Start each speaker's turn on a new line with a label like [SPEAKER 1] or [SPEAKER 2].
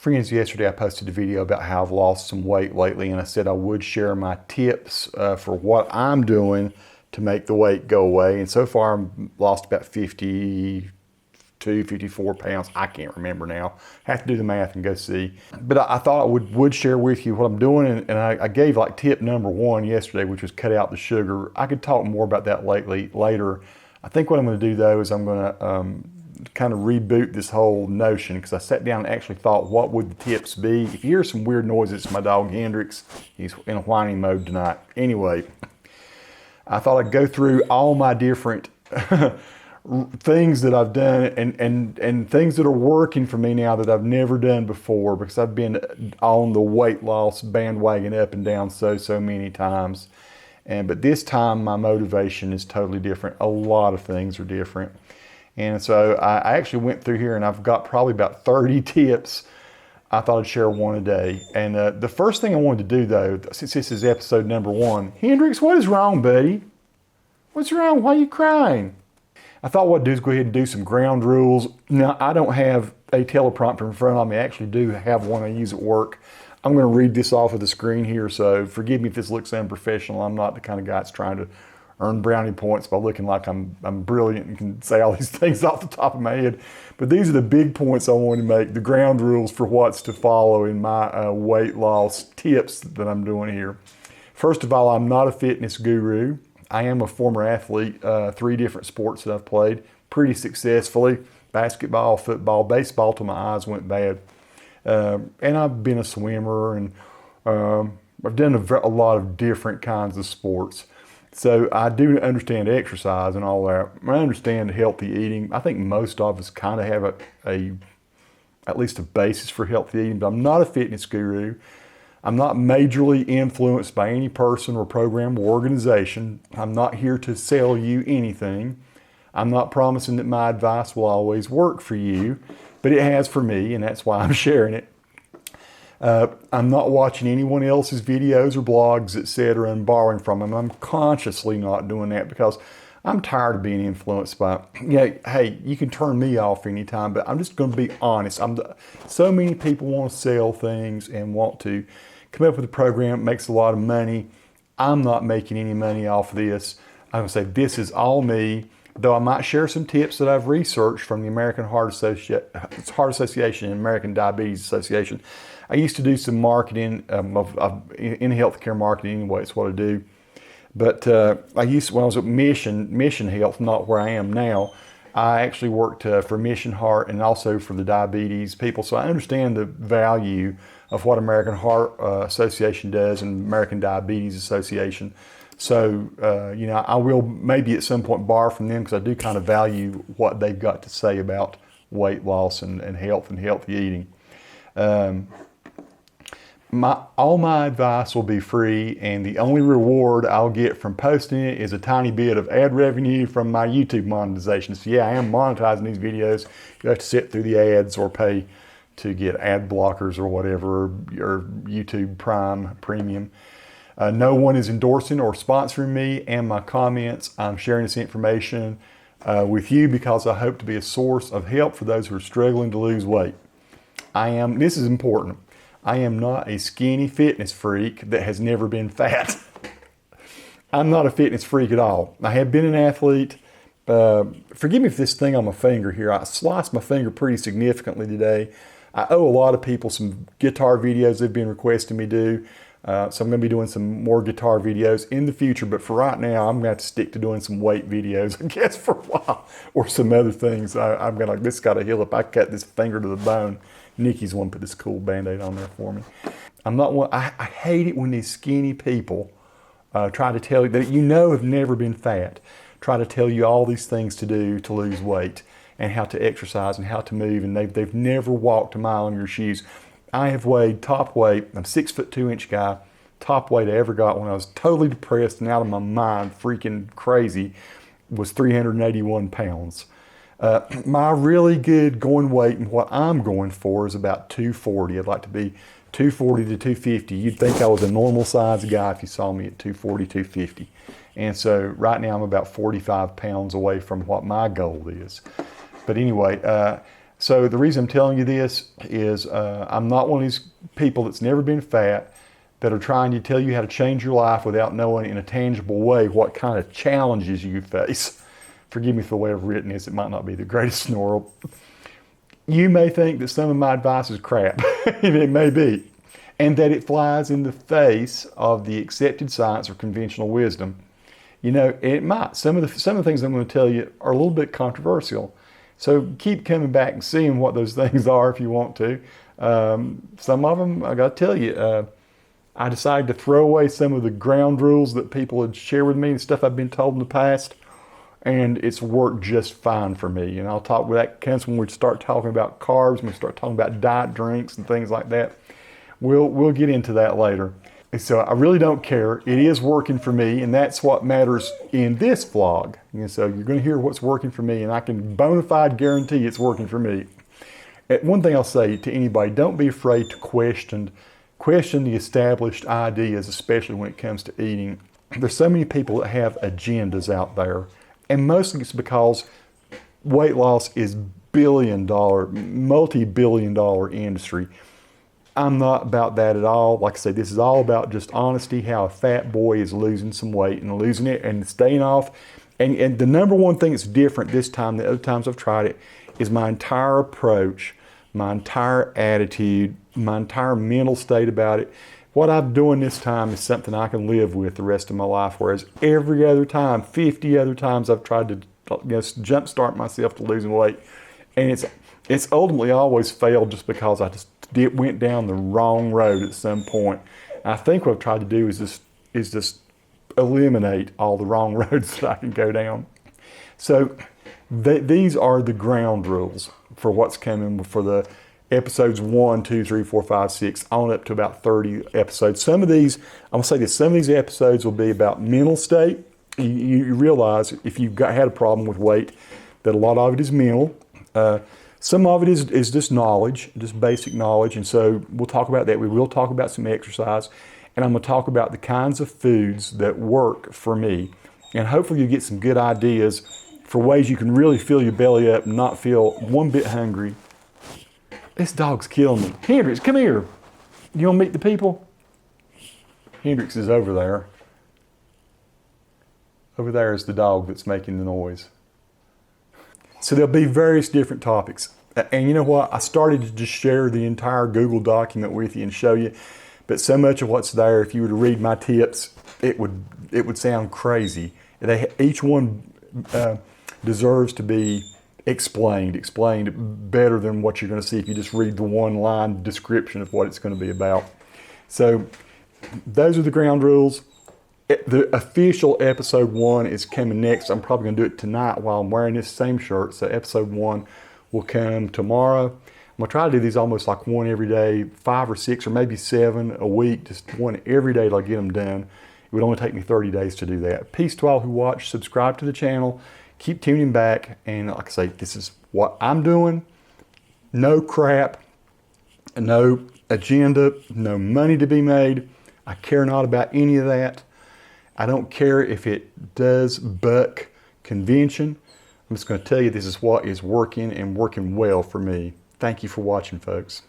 [SPEAKER 1] Friends, yesterday I posted a video about how I've lost some weight lately, and I said I would share my tips for what I'm doing to make the weight go away. And so far I've lost about 52, 54 pounds. I can't remember now. Have to do the math and go see. But I thought I would share with you what I'm doing, and I gave like tip number 1 yesterday, which was cut out the sugar. I could talk more about that later. I think what I'm going to do though is I'm going to kind of reboot this whole notion, because I sat down and actually thought, what would the tips be? If you hear some weird noises, it's my dog Hendrix. He's in a whining mode tonight. Anyway, I thought I'd go through all my different things that I've done and things that are working for me now that I've never done before, because I've been on the weight loss bandwagon up and down so many times. But this time my motivation is totally different. A lot of things are different. And so I actually went through here and I've got probably about 30 tips. I thought I'd share one a day. And the first thing I wanted to do though, since this is episode number 1, Hendrix, what is wrong, buddy? What's wrong? Why are you crying? I thought what I'd do is go ahead and do some ground rules. Now, I don't have a teleprompter in front of me. I actually do have one I use at work. I'm going to read this off of the screen here, so forgive me if this looks unprofessional. I'm not the kind of guy that's trying to earn brownie points by looking like I'm brilliant and can say all these things off the top of my head. But these are the big points I want to make, the ground rules for what's to follow in my weight loss tips that I'm doing here. First of all, I'm not a fitness guru. I am a former athlete, 3 different sports that I've played pretty successfully: basketball, football, baseball till my eyes went bad. And I've been a swimmer, and I've done a lot of different kinds of sports. So I do understand exercise and all that. I understand healthy eating. I think most of us kind of have at least a basis for healthy eating, but I'm not a fitness guru. I'm not majorly influenced by any person or program or organization. I'm not here to sell you anything. I'm not promising that my advice will always work for you, but it has for me, and that's why I'm sharing it. I'm not watching anyone else's videos or blogs, etc., and borrowing from them. I'm consciously not doing that because I'm tired of being influenced by, hey, you can turn me off anytime, but I'm just going to be honest. So many people want to sell things and want to come up with a program that makes a lot of money. I'm not making any money off of this. I'm going to say this is all me, though I might share some tips that I've researched from the American Heart Association and American Diabetes Association. I used to do some marketing in healthcare marketing anyway. It's what I do. But when I was at Mission Health, not where I am now, I actually worked for Mission Heart and also for the diabetes people. So I understand the value of what American Heart Association does and American Diabetes Association. So, I will maybe at some point borrow from them, because I do kind of value what they've got to say about weight loss and health and healthy eating. All my advice will be free, and the only reward I'll get from posting it is a tiny bit of ad revenue from my YouTube monetization. So yeah, I am monetizing these videos. You have to sit through the ads or pay to get ad blockers or whatever, or YouTube Prime Premium. No one is endorsing or sponsoring me and my comments. I'm sharing this information with you because I hope to be a source of help for those who are struggling to lose weight. This is important, I am not a skinny fitness freak that has never been fat. I'm not a fitness freak at all. I have been an athlete. Forgive me for this thing on my finger here. I sliced my finger pretty significantly today. I owe a lot of people some guitar videos they've been requesting me do. So I'm going to be doing some more guitar videos in the future. But for right now, I'm going to have to stick to doing some weight videos, I guess, for a while. Or some other things. I'm going to, this got to heal up. I cut this finger to the bone. Nikki's one put this cool Band-Aid on there for me. I'm not one. I hate it when these skinny people try to tell you that have never been fat, try to tell you all these things to do to lose weight and how to exercise and how to move, and they've never walked a mile in your shoes. I have weighed top weight. I'm 6'2" guy. Top weight I ever got when I was totally depressed and out of my mind, freaking crazy, was 381 pounds. My really good going weight and what I'm going for is about 240. I'd like to be 240 to 250. You'd think I was a normal size guy if you saw me at 240, 250. And so right now I'm about 45 pounds away from what my goal is. But anyway, So the reason I'm telling you this is I'm not one of these people that's never been fat that are trying to tell you how to change your life without knowing in a tangible way what kind of challenges you face. Forgive me for the way I've written this. It might not be the greatest snorkel. You may think that some of my advice is crap, and it may be, and that it flies in the face of the accepted science or conventional wisdom. You know, it might. Some of the things I'm going to tell you are a little bit controversial. So keep coming back and seeing what those things are if you want to. Some of them, I got to tell you, I decided to throw away some of the ground rules that people had shared with me and stuff I've been told in the past, and it's worked just fine for me. And I'll talk with that comes when we start talking about carbs, when we start talking about diet drinks and things like that. We'll get into that later. And so I really don't care. It is working for me, and that's what matters in this vlog. And so you're going to hear what's working for me, and I can bona fide guarantee it's working for me. One thing I'll say to anybody, don't be afraid to question the established ideas, especially when it comes to eating. There's so many people that have agendas out there, and mostly it's because weight loss is billion-dollar, multi-billion-dollar industry. I'm not about that at all. Like I say, this is all about just honesty, how a fat boy is losing some weight and losing it and staying off. And the number one thing that's different this time than other times I've tried it is my entire approach, my entire attitude, my entire mental state about it. What I'm doing this time is something I can live with the rest of my life, whereas every other time, 50 other times I've tried to jumpstart myself to losing weight, and it's ultimately always failed just because I just went down the wrong road at some point. I think what I've tried to do is just eliminate all the wrong roads that I can go down. So these are the ground rules for what's coming for the episodes 1, 2, 3, 4, 5, 6, on up to about 30 episodes. Some of these, I'm gonna say this, some of these episodes will be about mental state. You realize if you've had a problem with weight, that a lot of it is mental. Some of it is just knowledge, just basic knowledge, and so we'll talk about that. We will talk about some exercise, and I'm going to talk about the kinds of foods that work for me, and hopefully you get some good ideas for ways you can really fill your belly up and not feel one bit hungry. This dog's killing me. Hendrix, come here. You want to meet the people? Hendrix is over there. Over there is the dog that's making the noise. So there'll be various different topics. And you know what? I started to just share the entire Google document with you and show you, but so much of what's there, if you were to read my tips, it would sound crazy. Each one deserves to be explained better than what you're going to see if you just read the one-line description of what it's going to be about. So those are the ground rules. The official episode 1 is coming next. I'm probably going to do it tonight while I'm wearing this same shirt. So episode 1 will come tomorrow. I'm going to try to do these almost like one every day, 5 or 6 or maybe 7 a week, just one every day till I get them done. It would only take me 30 days to do that. Peace to all who watch. Subscribe to the channel. Keep tuning back. And like I say, this is what I'm doing. No crap, no agenda, no money to be made. I care not about any of that. I don't care if it does buck convention. I'm just going to tell you this is what is working and working well for me. Thank you for watching, folks.